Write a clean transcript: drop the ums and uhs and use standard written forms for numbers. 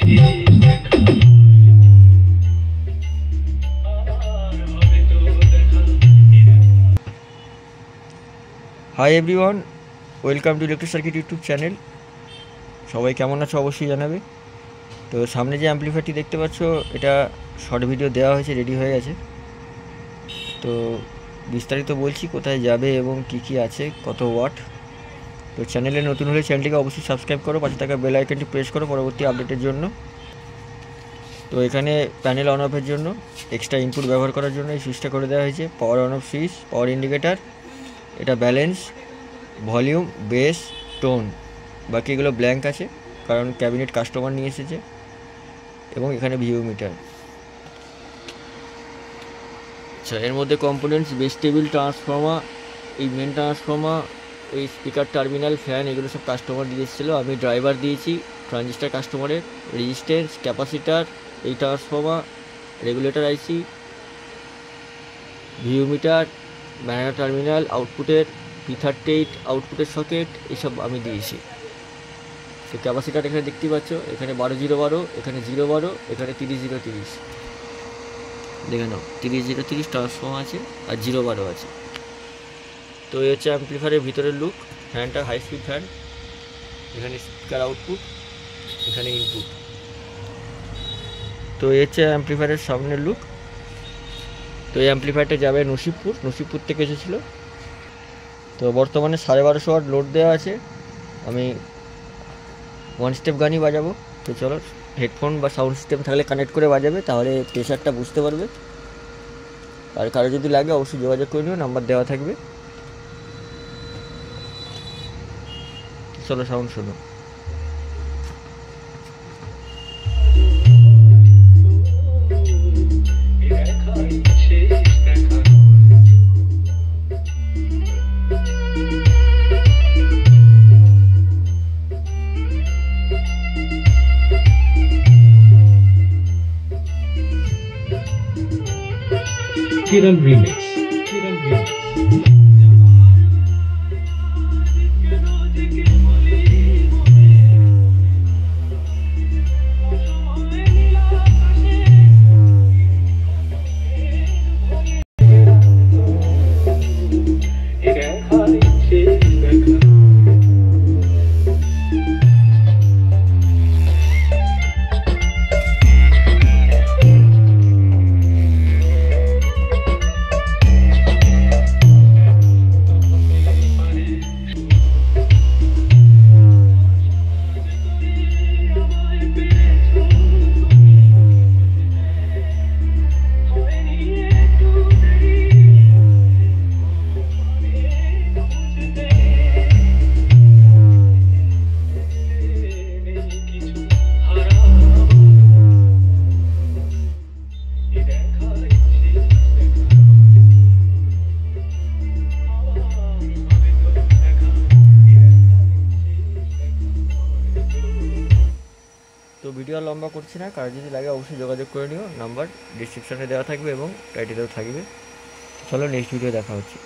Hi everyone, welcome to electric circuit YouTube channel. সবাই কেমন আছো অবশ্যই জানাবে। তো সামনে যে অ্যাম্পলিফায়ারটি দেখতে পাচ্ছ, এটা শর্ট ভিডিও দেওয়া হয়েছে, রেডি হয়ে গেছে। তো বিস্তারিত বলছি কোথায় যাবে এবং কি কি আছে, কত ওয়াট। তো চ্যানেলে নতুন হলে চ্যানেলটিকে অবশ্যই সাবস্ক্রাইব করো, পাশে থাকা বেল আইকনটি প্রেস করো পরবর্তী আপডেটের জন্য। তো এখানে প্যানেল অন অফের জন্য এক্সট্রা ইনপুট ব্যবহার করার জন্য এই সুইচটা করে দেওয়া হয়েছে। Power on off switch, power indicator, এটা ব্যালেন্স, ভলিউম, বেস, টোন, বাকি এগুলো ব্ল্যাঙ্ক আছে কারণ ক্যাবিনেট কাস্টমার নিয়ে এসেছে। এবং এখানে ভিউ মিটার। আচ্ছা, এর মধ্যে কম্পোনেন্টস বেস টেবিল, ট্রান্সফর্মার, এই মেন ট্রান্সফর্মার, এই স্পিকার টার্মিনাল, ফ্যান, এগুলো সব কাস্টমার দিয়ে এসেছিলো। আমি ড্রাইভার দিয়েছি ট্রানজিস্টার কাস্টমারের, রেজিস্ট্যান্স, ক্যাপাসিটার, এই ট্রান্সফর্মার, রেগুলেটর আইসি, ভিউ মিটার, ব্যানানা টার্মিনাল, আউটপুটের P38 আউটপুটের সকেট, এইসব আমি দিয়েছি। তো ক্যাপাসিটার এখানে দেখতে পাচ্ছ, এখানে 12-0-12, এখানে 0-12, এখানে 30-0-30। দেখে নাও, 30-0-30 ট্রান্সফর্ম আছে আর 0-12 আছে। তো এই হচ্ছে অ্যাম্পলিফায়ারের ভিতরের লুক। ফ্যানটা হাই স্পিড ফ্যান, এখানে স্পিকার আউটপুট, এখানে ইনপুট। তো এই হচ্ছে অ্যাম্পলিফায়ারের সামনের লুক। তো এই অ্যাম্পলিফায়ারটা যাবে নসিবপুর থেকে এসেছিলো। তো বর্তমানে 1250 ওয়াট লোড দেওয়া আছে। আমি ওয়ান স্টেপ গানই বাজাবো। তো চলো, হেডফোন বা সাউন্ড সিস্টেম থাকলে কানেক্ট করে বাজাবে, তাহলে প্রেশারটা বুঝতে পারবে। আর কারো যদি লাগে অবশ্যই যোগাযোগ করে নিও, নাম্বার দেওয়া থাকবে। চলো সাউন্ড শোনো। Kiran Remix. তো ভিডিও লম্বা করছি না, কার যদি লাগে অবশ্যই যোগাযোগ করে নিও, নাম্বার ডিসক্রিপশানে দেওয়া থাকবে এবং টাইটেলেও থাকবে। চলো নেক্সট ভিডিও দেখা হচ্ছে।